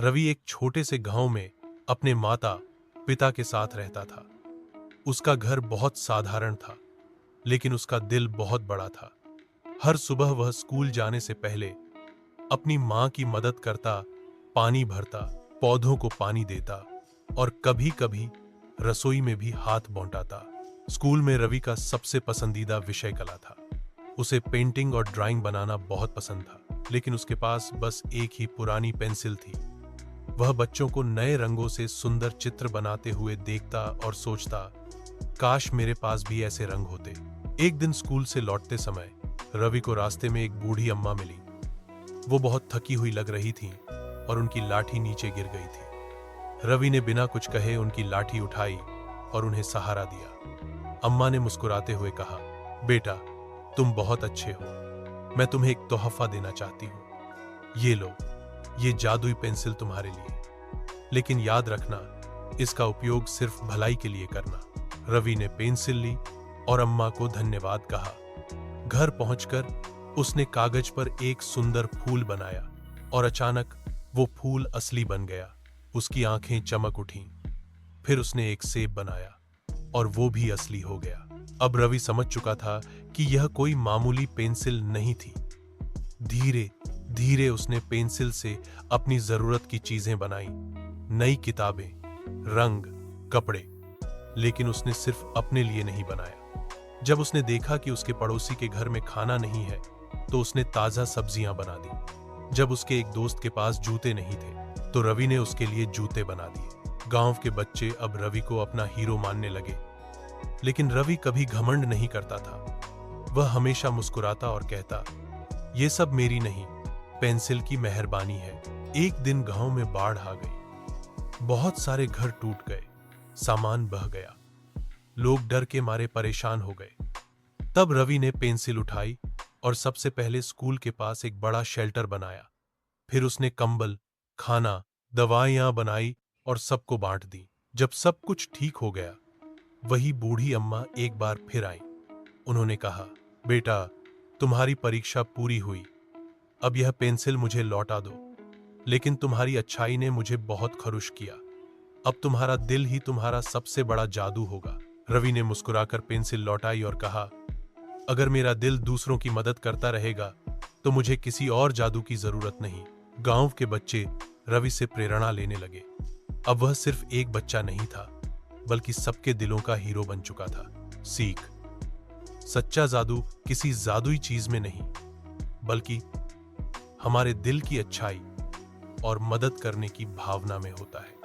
रवि एक छोटे से गांव में अपने माता पिता के साथ रहता था। उसका घर बहुत साधारण था, लेकिन उसका दिल बहुत बड़ा था। हर सुबह वह स्कूल जाने से पहले अपनी मां की मदद करता, पानी भरता, पौधों को पानी देता और कभी-कभी रसोई में भी हाथ बौंटाता। स्कूल में रवि का सबसे पसंदीदा विषय कला था। उसे पेंटिंग और ड्राइंग बनाना बहुत पसंद था, लेकिन उसके पास बस एक ही पुरानी पेंसिल थी। वह बच्चों को नए रंगों से सुंदर चित्र बनाते हुए देखता और सोचता, काश मेरे पास भी ऐसे रंग होते। एक दिन स्कूल से लौटते समय रवि को रास्ते में एक बूढ़ी अम्मा मिली। वो बहुत थकी हुई लग रही थीं और उनकी लाठी नीचे गिर गई थी। रवि ने बिना कुछ कहे उनकी लाठी उठाई और उन्हें सहारा दिया। अम्मा ने मुस्कुराते हुए कहा, बेटा, तुम बहुत अच्छे हो। मैं तुम्हें एक तोहफा देना चाहती हूँ। ये लो, ये जादुई पेंसिल तुम्हारे लिए। लेकिन याद रखना, इसका उपयोग सिर्फ भलाई के लिए करना। रवि ने पेंसिल ली और अम्मा को धन्यवाद कहा। घर पहुंचकर उसने कागज पर एक सुंदर फूल बनाया और अचानक वो फूल असली बन गया। उसकी आंखें चमक उठीं। फिर उसने एक सेब बनाया और वो भी असली हो गया। अब रवि समझ चुका था कि यह कोई मामूली पेंसिल नहीं थी। धीरे धीरे उसने पेंसिल से अपनी जरूरत की चीजें बनाई, नई किताबें, रंग, कपड़े। लेकिन उसने सिर्फ अपने लिए नहीं बनाया। जब उसने देखा कि उसके पड़ोसी के घर में खाना नहीं है, तो उसने ताजा सब्जियां बना दी। जब उसके एक दोस्त के पास जूते नहीं थे, तो रवि ने उसके लिए जूते बना दिए। गांव के बच्चे अब रवि को अपना हीरो मानने लगे। लेकिन रवि कभी घमंड नहीं करता था। वह हमेशा मुस्कुराता और कहता, ये सब मेरी नहीं, पेंसिल की मेहरबानी है। एक दिन गांव में बाढ़ आ गई। बहुत सारे घर टूट गए, सामान बह गया। लोग डर के मारे परेशान हो गए। तब रवि ने पेंसिल उठाई और सबसे पहले स्कूल के पास एक बड़ा शेल्टर बनाया। फिर उसने कंबल, खाना, दवाइयां बनाई और सबको बांट दी। जब सब कुछ ठीक हो गया, वही बूढ़ी अम्मा एक बार फिर आई। उन्होंने कहा, बेटा, तुम्हारी परीक्षा पूरी हुई। अब यह पेंसिल मुझे लौटा दो। लेकिन तुम्हारी अच्छाई ने मुझे बहुत खुश किया। अब तुम्हारा दिल ही तुम्हारा सबसे बड़ा जादू होगा। रवि ने मुस्कुराकर पेंसिल लौटाई और कहा, अगर मेरा दिल दूसरों की मदद करता रहेगा, तो मुझे किसी और जादू की जरूरत नहीं। गांव के बच्चे रवि से प्रेरणा लेने लगे। अब वह सिर्फ एक बच्चा नहीं था, बल्कि सबके दिलों का हीरो बन चुका था। सीख: सच्चा जादू किसी जादुई चीज में नहीं, बल्कि हमारे दिल की अच्छाई और मदद करने की भावना में होता है।